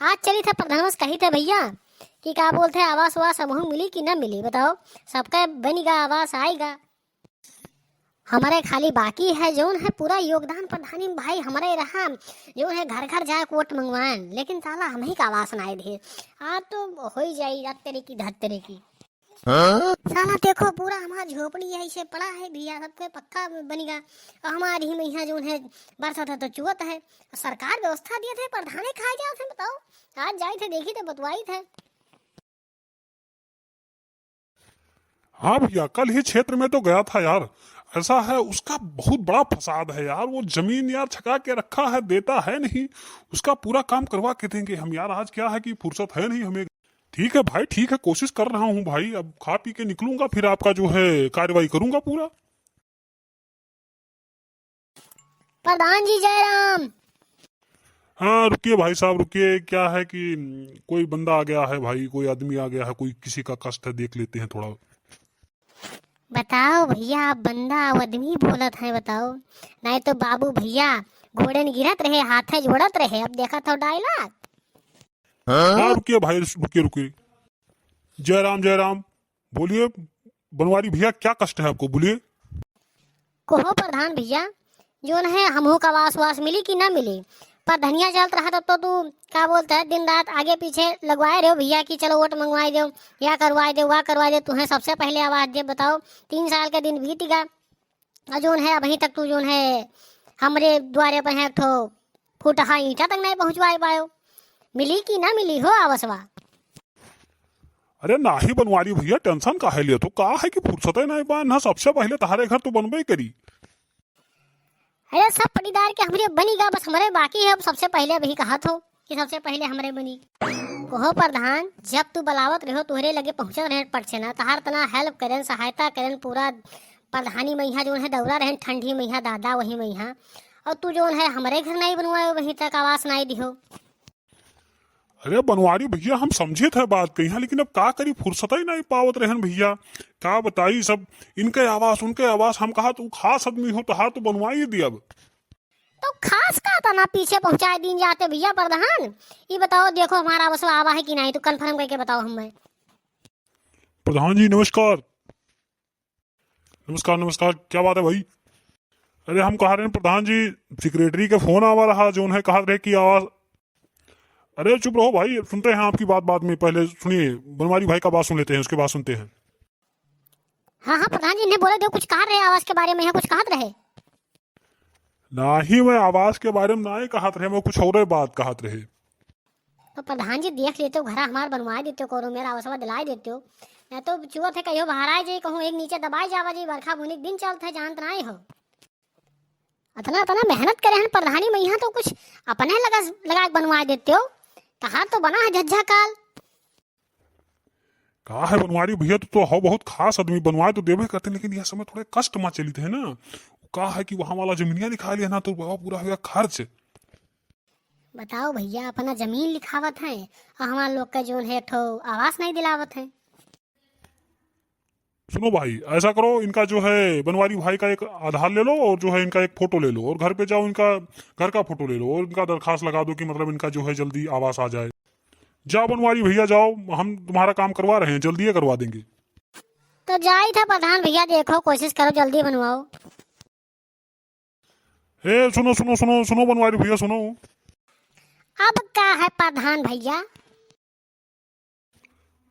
आज चली थे प्रधानमंत्री कही थे भैया कि क्या बोलते हैं आवास वास समूह मिली कि ना मिली, बताओ सबका बनेगा आवास आएगा। हमारे खाली बाकी है जो है पूरा योगदान प्रधानी भाई हमारे रहा जो है घर घर जाए वोट मंगवाएं, लेकिन साला हम ही का आवास ना दे। आज तो हो ही जाए तेरे की धत्तेरे की। साला देखो पूरा हमारा झोपड़ी ऐसे पड़ा है भैया, सबके पक्का बनेगा। हमारी ही यहाँ जो है बरसात है तो चुअत है, सरकार व्यवस्था दिए थे प्रधाने खाए जाओ थे, बताओ आज जाए थे देखी थे बतवाई थे। हाँ भैया, कल ही क्षेत्र में तो गया था यार। ऐसा है उसका बहुत बड़ा फसाद है यार। वो जमीन यार छका के रखा है, देता है नहीं। उसका पूरा काम करवा के देंगे हम यार। आज क्या है कि फुर्सत है नहीं हमें। ठीक है भाई, ठीक है, कोशिश कर रहा हूँ भाई। अब खा पी के निकलूंगा, फिर आपका जो है कार्रवाई करूंगा पूरा। प्रधान जी जय राम। हाँ रुकिए भाई साहब, रुकिए। क्या है कि कोई बंदा आ गया है भाई, कोई आदमी आ गया है, कोई किसी का कष्ट है, देख लेते हैं थोड़ा। बताओ भैया, आप बंदा आदमी बोलत है, बताओ नहीं तो बाबू भैया घोड़े ने गिरत रहे हाथे जोड़त रहे। अब देखा था डायलॉग। हाँ रुकिए भाई, रुकिए रुकिए। जय राम जय राम। बोलिए बनवारी भैया, क्या कष्ट है आपको, बोलिए। कहो प्रधान भैया जो है हमहू का वास वास मिली कि ना मिली। पर धनिया चलत रहा तो तू क्या बोलता है दिन रात आगे पीछे लगवाए रहे हो भैया कि चलो वोट मंगवाए दो, या करवाए दो वह करवाए दो। तुम्हें सबसे पहले आवाज दे, बताओ 3 साल के दिन बीत गया और जो है अभी तक तू जो है हमारे द्वारे पर है ठो फूटहा ईंटा तक नहीं पहुंचवाए पायो। मिली कि ना मिली हो आवासवा? अरे ना ही बनवारी भैया, टेंशन काहे लिया तो, कहा है कि फुर्सत नहीं पा ना। सबसे पहले तुम्हारे घर तो बनबे करी। अरे सब पटीदार के हमरे बनीगा, बस हमारे बाकी है। अब सबसे पहले अभी कहा तो कि सबसे पहले हमारे बनी। कहो प्रधान, जब तू बलावत रहो तुहरे लगे पहुंचत रहे पट से ना, तहार तना हेल्प करें सहायता करें पूरा प्रधानी मैया जो है दौरा रहे ठंडी मैया दादा वही मैया, और तू जो है हमारे घर नहीं बनवाए वहीं तक आवास नहीं दिहो। अरे बनवारी भैया, हम समझे थे बात कही, लेकिन अब का करी, फुर्सत ही नहीं पावत रहन भैया। का बताई, सब इनके आवास उनके आवास। हम कहा तू खास आदमी हो तो हार तो बनवाई दी। अब तो खास का तना पीछे पहुंचाए दिन जाते भैया प्रधान। ये बताओ देखो हमारा आवास आवा है कि नहीं, तो कंफर्म करके बताओ हमें। प्रधान जी नमस्कार। नमस्कार नमस्कार, क्या बात है भाई? अरे हम कहा रहे हैं प्रधान जी, सेक्रेटरी के फोन आवा रहा जो है, कहा रहे कि आवाज। अरे चुप रहो भाई, सुनते हैं आपकी बात बाद में, पहले सुनिए बनवारी भाई का बात सुन लेते हैं, उसके बाद सुनते हैं। हाँ हाँ प्रधान जी ने बोले दो कुछ कहा रहे आवास के बारे में, यहाँ कुछ कहत रहे। ना ही मैं आवास के बारे में ना ही कहत रहे, मैं कुछ और बात कहत रहे। तो प्रधान जी देख लेते हो घर हमार बनवाए देते हो, करो मेरा आवास दिलाई देते हो। मैं तो चुआ थे कहो बाहर आए जाए, कहूँ एक नीचे दबाई जावा जी, बरखा बुनी दिन चलते जानत नहीं हो। इतना इतना मेहनत करे हैं प्रधानी में, यहाँ तो कुछ अपने लगा बनवा देते हो। कहा तो बना है झज्झा काल। कहा है बनवारी भैया, तो हो बहुत खास आदमी, बनवाए तो देवे करते, लेकिन यह समय थोड़े कष्ट में चली थे ना। कहा है कि वहां वाला जमीनिया लिखा लिया ना, तो पूरा हुआ खर्च। बताओ भैया अपना जमीन लिखावत है और हमारे लोग का जो है ठो आवास नहीं दिलावत है। सुनो भाई, ऐसा करो, इनका जो है बनवारी भाई का एक आधार ले लो और जो है इनका एक फोटो ले लो, और घर पे जाओ इनका घर का फोटो ले लो और इनका दरखास्त लगा दो कि मतलब इनका जो है जल्दी आवास आ जाए। जाओ बनवारी भैया जाओ, हम तुम्हारा काम करवा रहे हैं, जल्दी करवा देंगे। तो जाई था प्रधान भैया, देखो कोशिश करो जल्दी बनवाओ। ए सुनो सुनो सुनो सुनो बनवारी भैया सुनो। अब क्या है प्रधान भैया?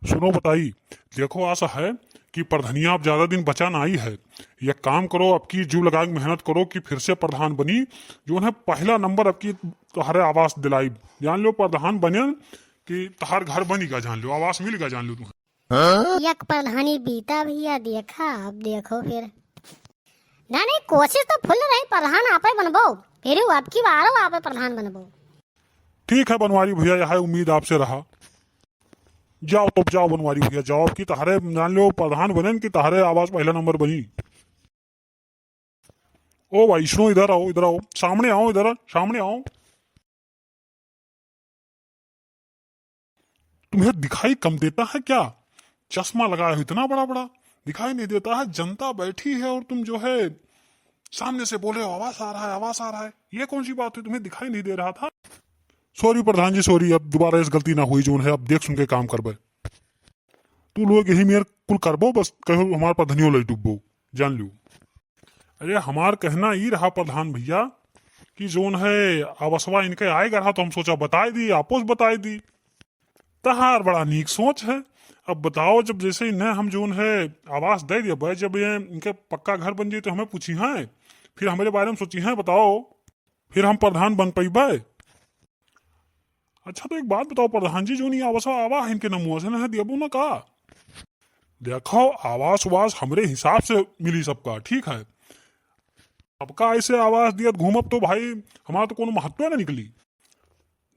सुनो बताई, देखो ऐसा है कि प्रधानिया अब ज्यादा दिन बचा नहीं है। यह काम करो, अब की जीव लगा के मेहनत करो कि फिर से प्रधान बनी जो है पहला नंबर अब की तुम्हारे आवास दिलाई। जान लो प्रधान बने कि तहार घर बनीगा, जान लो आवास मिलेगा, जान लो तुम्हें। यक प्रधानी बीता भैया देखा, अब देखो फिर। ना नहीं कोशिश तो फुल रही प्रधान आपे बनबो, फिर अब की बार आपे प्रधान बनबो। ठीक है बनवारी भैया, यह उम्मीद आपसे रहा। जाओ तो जाओ बनवारी भैया जाओ, कि तहारे जान लो प्रधान बने कि तहारे आवास पहला नंबर बनी। ओ भाई सुनो, इधर आओ, इधर आओ, सामने आओ, इधर सामने आओ। तुम्हें दिखाई कम देता है क्या? चश्मा लगाए हो इतना बड़ा बड़ा, दिखाई नहीं देता है? जनता बैठी है और तुम जो है सामने से बोले हो आवास आ रहा है, आवास आ रहा है। ये कौन सी बात है, तुम्हें दिखाई नहीं दे रहा था? सॉरी प्रधान जी सॉरी, अब दोबारा इस गलती ना हुई जोन है, अब देख सुन के काम करबे। तू लोग यही मेरे कुल करबो, बस कहो हमार पर धनियो ले डूबो, जान लो। अरे हमार कहना ही रहा प्रधान भैया कि जोन है आवासवा इनके आएगा रहा, तो हम सोचा बताए दी, आपोस बताए दी। तहार बड़ा नीक सोच है। अब बताओ, जब जैसे इन्हें हम जोन है आवास दे दिया भाई, जब ये इनके पक्का घर बन जाए तो हमें पूछी है, फिर हमारे बारे में सोची है, बताओ फिर हम प्रधान बन पाइबे। अच्छा तो एक बात बताओ प्रधान जी, जो नहीं आवास आवा इनके नमुआ से ना दियाबू ना का। देखो आवास वास हमरे हिसाब से मिली सबका, ठीक है। सबका ऐसे आवास दिया घूमब तो भाई हमारा तो कोनो महत्व ना निकली।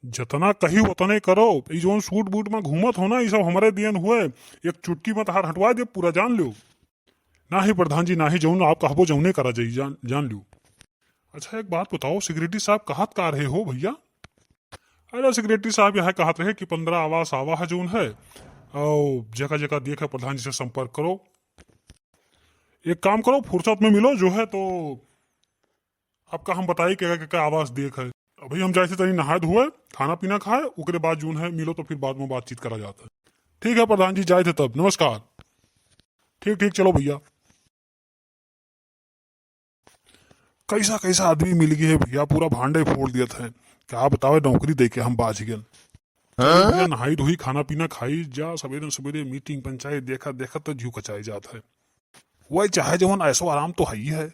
जितना कही उतने करो। ये जो सूट बूट में घूमत हो ना, ये सब हमारे दियन हुए, एक चुटकी में तहार हटवा दे, पूरा जान लो। ना ही प्रधान जी ना ही जौन आप कहबो जौने करा जाई, जान लो। अच्छा एक बात बताओ, सिक्योरिटी साहब कहत का रहे हो भैया। अरे सिक्योरिटी साहब यह कहत रहे कि 15 आवास आवा है जोन है, और जगह जगह देखे प्रधान जी से संपर्क करो। एक काम करो, फुर्सत में मिलो जो है तो आपका हम बताइए क्या आवास देख है। अभी हम जैसे तनी नहाए धोए खाना पीना खाए, उसके बाद जून है मिलो, तो फिर बाद में बातचीत करा जाता है। ठीक है प्रधान जी, जाए थे तब, नमस्कार। ठीक ठीक चलो भैया। कैसा कैसा आदमी मिल गया है भैया, पूरा भांडे फोड़ दिया था। क्या बताओ, नौकरी दे के हम बाज गए। भैया नहाई धोई खाना पीना खाई जा, सवेरे सवेरे मीटिंग पंचायत देखा देखा तो जीव कचाई जाता है। वही चाहे जवन ऐसो आराम तो है ही है।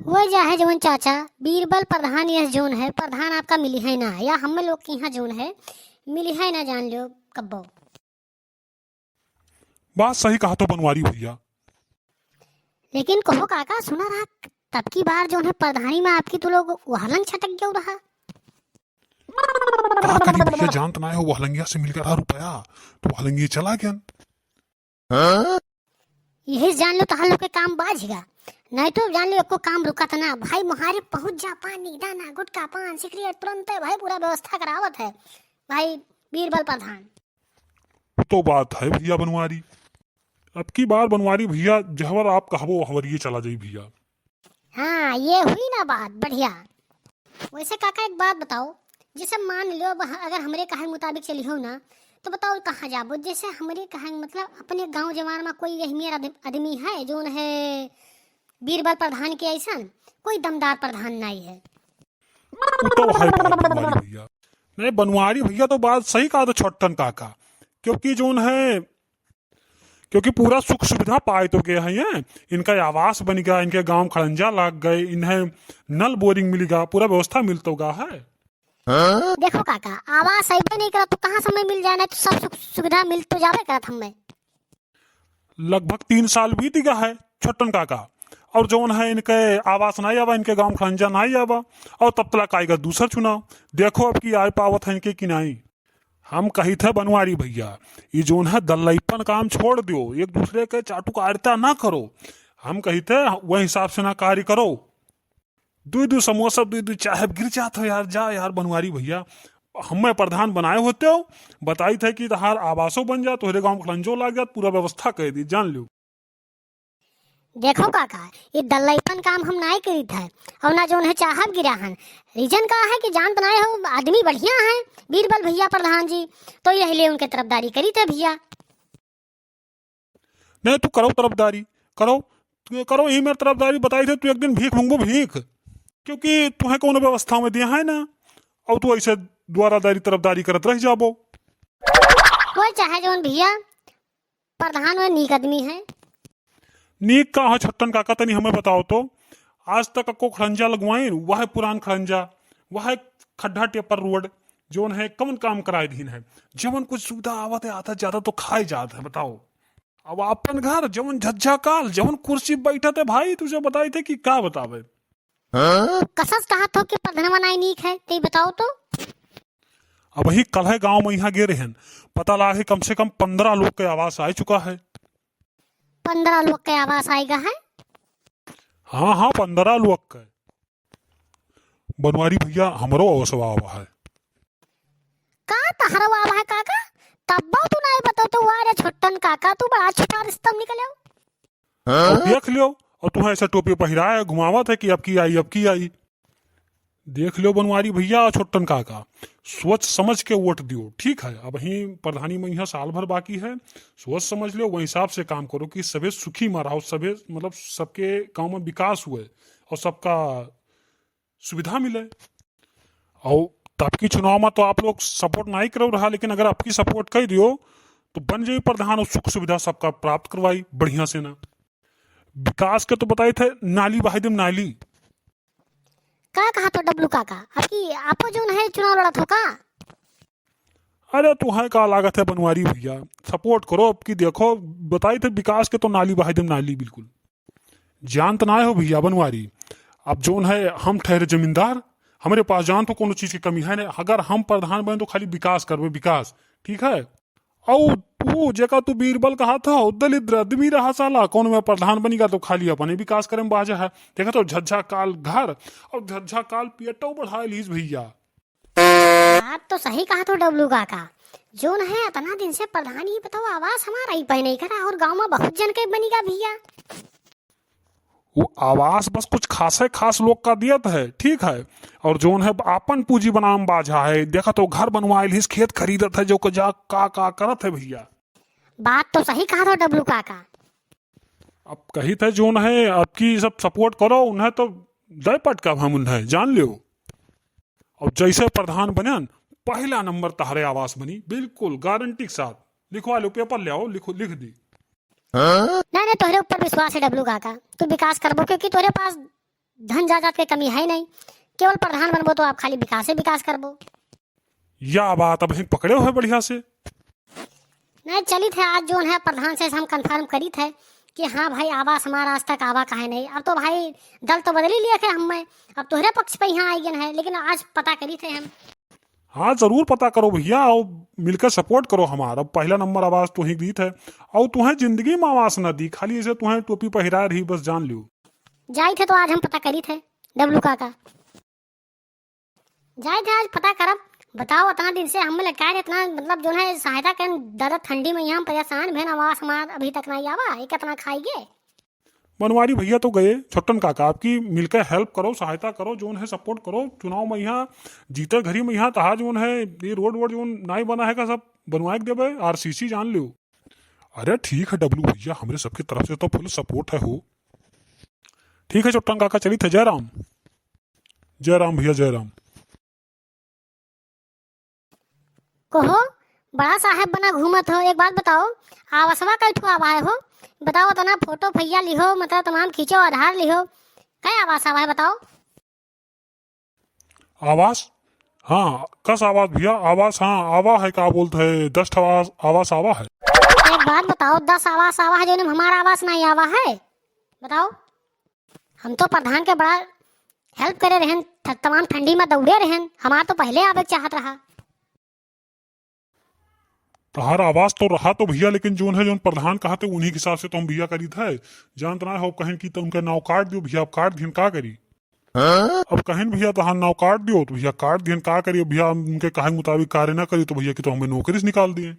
वो जा है जवन चाचा बीरबल प्रधान यह जोन है, प्रधान आपका मिली है ना, या हम लोग के यहाँ जोन है मिली है ना, जान लो कब्बो। बात सही कहा तो बनवारी भैया। लेकिन कहो काका, सुना रहा तब की बार जो है प्रधानी में आपकी तो लोग वहलंग छटक गया रहा। क्या करी भैया, जानत ना हो, वहलंगिया से मिलकर रहा रुपया तो वहलंगी चला गया। यही जान लो तो हम लोग के काम बाझेगा, नहीं तो जान लो एको काम रुकत ना भाई। मुहारे पहुंच जा, पानी दाना गुटका पान सिगरेट तुरंत है भाई, पूरा व्यवस्था करावत है भाई बीरबल प्रधान। तो बात है भैया बनवारी, अब की बार बनवारी भैया जहवर आप कहबो हवर ये चला जाई भैया। हाँ ये हुई ना बात बढ़िया। वैसे काका एक बात बताओ, जैसे मान लो अब अगर हमारे कहे मुताबिक चली हो ना, तो बताओ कहाँ जाबो। जैसे हमारे कहे मतलब अपने गांव जवार में कोई यही मेरा आदमी है जो है बीरबल प्रधान के ऐसा कोई दमदार प्रधान नहीं है। तो है बनवारी भैया, नहीं बनवारी भैया तो बात सही कहा तो छोटन काका, क्योंकि जोन है क्योंकि पूरा सुख सुविधा पाए तो गए हैं, इनका आवास बन गया, इनके गांव खड़ंजा लग गए, इन्हें नल बोरिंग मिल गया, पूरा व्यवस्था मिल तो गा है। देखो काका, आवास ऐसे नहीं करा तो कहाँ समय मिल जाना, तो सब सुख सुविधा मिल तो जावे करत हमें। लगभग 3 साल बीत गया है छोटन काका, और जोन है इनके आवास नहीं आवा, इनके गांव खड़ंजा नहीं आवा, और तब तक आएगा दूसरा चुनाव। देखो अब की आय पावत है इनके कि नहीं। हम कही थे बनवारी भैया, ये जोन है दल्लईपन काम छोड़ दो, एक दूसरे के चाटुकारिता ना करो। हम कही थे वह हिसाब से ना कार्य करो। दू समोसा दू चाहे गिर जाते हो यार, जा यार बनवारी भैया, हमें प्रधान बनाए होते हो, बताई थे कि तहार आवासों बन जा, तोहरे गांव खलंजो लाग जा, पूरा व्यवस्था कर दी, जान लो। देखो काका, ये दल्लईपन काम हम नहीं करी थे, और ना जो है चाहब गिरा हन। रीजन का है कि जान बनाए हो आदमी बढ़िया है बीरबल भैया प्रधान जी, तो यही ले उनके तरफदारी करी थे भैया। नहीं तू करो तरफदारी, करो करो, यही मेरी तरफदारी बताई थे। तू एक दिन भीख मांगो भीख, क्योंकि तुम्हें कौन व्यवस्था में दिया है ना, और तू ऐसे द्वारादारी तरफदारी करत रह जाबो। वो चाहे जो भैया प्रधान और नीक आदमी है। नीक का है छट्टन काका, तनी हमें बताओ तो, आज तक को खड़ंजा लगवाए, वह पुरान खड़ंजा, वह खड्डा टेपर रोड जोन है कौन काम कराए दिन है, जवन कुछ सुविधा आवत है आता ज्यादा तो खाए जात है। बताओ अब अपन घर जवन झज्झा काल जवन कुर्सी बैठत है भाई, तुझे बताई थे कि क्या बतावे। कसस कहा तो कि प्रधानवा नहीं नीक है, ते बताओ तो। अब ही कल है गाँव में यहाँ गे रहे पता लगा है कम से कम 15 लोग के आवास आ चुका है। 15 लोग के आवास आएगा है। हाँ हाँ 15 लोग के। बनवारी भैया हमरो अवसवा आवा है। का तहरा आवा है काका, तब तू नहीं बताओ तो वारे छोटन काका, तू बड़ा छोटा रिश्ता निकले। देख लियो, और तुम्हें ऐसा टोपी पहिराया घुमावत है कि अब की आई अब की आई। देख लो बनवारी भैया और छोटन काका, सोच समझ के वोट दियो, ठीक है। अब ही प्रधानी में यहाँ साल भर बाकी है, सोच समझ लो, वही हिसाब से काम करो कि सबे सुखी में रहो, सबे मतलब सबके गांव में विकास हुए और सबका सुविधा मिले। और तब की चुनाव में तो आप लोग सपोर्ट नहीं करो रहा, लेकिन अगर आपकी सपोर्ट कर दियो तो बन जाए प्रधान और सुख सुविधा सबका प्राप्त करवाई बढ़िया से ना। विकास के तो बताए थे, नाली वाहिदम नाली। का कहा तो डब्लू काका, आपकी आपो जो है चुनाव लड़त हो का? अरे तुम्हें का लागत है बनवारी भैया, सपोर्ट करो अब की। देखो बताए थे विकास के तो नाली वाहिदम नाली बिल्कुल जान तो ना हो भैया बनवारी। अब जोन है हम ठहरे जमींदार, हमारे पास जान तो कोनो चीज की कमी है नहीं। अगर हम प्रधान बने तो खाली विकास करबे, विकास, ठीक है। और तू जेका तू बीरबल कहा था, दलित आदमी रहा साला, कौन में प्रधान बनेगा तो खाली अपने विकास करे बाजा है। देखा तो झज्झा काल घर और झज्झा काल पेटो बढ़ा लीज भैया। बात तो सही कहा तो डब्लू काका, जो न है इतना दिन से प्रधान ही बताओ आवास हमारा ही पे नहीं करा, और गांव में बहुत जन के बनेगा भैया। वो आवास बस कुछ खासे खास लोग का दियत है, ठीक है। और जोन है आपन पूंजी बनाम बाजा है। देखा तो घर बनवाए लीज, खेत खरीदत है, जो को जा का करत है भैया। बात तो सही कहा तो डब्लू काका। अब कही थे जोन है आपकी सब सपोर्ट करो, उन्हें तो दे पटका हम उन्हें जान लियो। और जैसे प्रधान बने पहला नंबर तहरे आवास बनी, बिल्कुल गारंटी के साथ। लिखवा लो, पेपर ले आओ, लिखो, लिख दी। नहीं नहीं, तोहरे ऊपर विश्वास है डब्लू काका, तू विकास करबो, क्योंकि तोहरे पास धन जायदाद की कमी है नहीं। केवल प्रधान बनबो तो आप खाली विकास से विकास करबो। या बात अब हम पकड़े हुए बढ़िया से। नहीं चली थे आज जो है प्रधान से हम कंफर्म करी थे कि हाँ भाई आवास हमारा आज तक आवा का है नहीं। अब तो भाई दल तो बदल ही लिया थे हमें, अब तोहरे पक्ष पे यहाँ आई गए है, लेकिन आज पता करी थे हम। हाँ जरूर पता करो भैया, और मिलकर सपोर्ट करो हमारा। पहला नंबर आवाज तुम्हें दी थे, और तुम्हें जिंदगी में आवास न दी, खाली ऐसे तुम्हें टोपी पहरा रही, बस जान लियो। जाए थे तो आज हम पता करी थे डब्लू काका, जाए थे आज पता करब। बताओ इतना दिन से हमें लटकाए रहे, इतना मतलब जो है सहायता कर दर्द ठंडी में यहाँ परेशान भेन, आवास हमारा अभी तक नहीं आवा, एक इतना खाइए। बनवारी भैया तो गए, छोटन काका आपकी मिलकर हेल्प करो, सहायता करो, जोन है सपोर्ट करो। चुनाव में यहाँ जीते घड़ी में यहाँ तहा जोन है ये रोड वोड जोन नहीं बना है का सब बनवाए के देवे, आरसीसी जान लो। अरे ठीक है डब्लू भैया, हमारे सबकी तरफ से तो फुल सपोर्ट है हो। ठीक है छोटन काका, चली थे। जय राम, जय राम भैया, जय राम। कहो बड़ा साहब बना घूमत हो, एक बात बताओ, आवासवा कई ठो आवा है हो? बताओ तना फोटो भैया लिहो, मतलब तमाम खींचो, आधार लिहो, क्या आवास आवा है बताओ? आवास, हाँ कस आवाज भैया, आवास हाँ आवा है, क्या बोलते है 10 आवास, आवास आवा है। एक बात बताओ, 10 आवास आवा है जो हमारा आवास नहीं आवा है? बताओ, हम तो प्रधान के बड़ा हेल्प करे रहन, तमाम ठंडी में दौड़े रहन, हमारा तो पहले आवे चाहत रहा। तहार आवाज तो रहा तो भैया, लेकिन जोन है जोन प्रधान कहा थे उन्हीं के हिसाब से तो हम भैया करी थे। जानत ना हो कहें की तो उनका नाव काट दियो भैया, अब काट दियन का करी। अब कहें भैया तहार नाव काट दियो तो भैया काट दियन का करिए भैया, उनके कहे मुताबिक कार्य ना करी तो भैया की तो हमें नौकरी से निकाल दिए।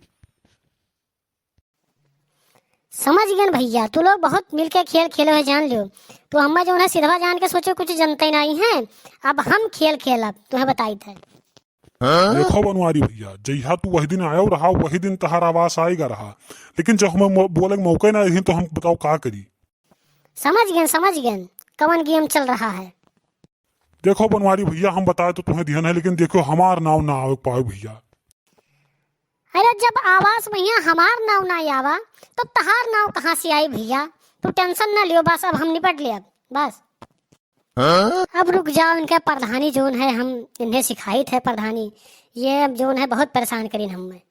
समझ गए भैया, तू लोग बहुत मिलके खेल खेलो है जान लियो। तो हम जो है सीधा जान के सोचो कुछ जनते नहीं है, अब हम खेल खेलब तुम्हें बताई थे। देखो बनवारी भैया, जहिया तू वही दिन आयो रहा वही दिन तहार आवास आएगा रहा, लेकिन जब हमें बोले मौके ना दी तो हम बताओ का करी। समझ गए कवन गेम चल रहा है। देखो बनवारी भैया, हम बताए तो तुम्हें ध्यान है, लेकिन देखो हमार नाव ना आवे पाए भैया। अरे जब आवास भैया हमार नाव ना आवा तो तहार नाव कहाँ से आई भैया? तू टेंशन ना लियो, बस अब हम निपट ले, अब बस। अब रुक जाओ, इनका प्रधानी जोन है हम इन्हें सिखाई थे प्रधानी, ये अब जोन है बहुत परेशान करीन हमें।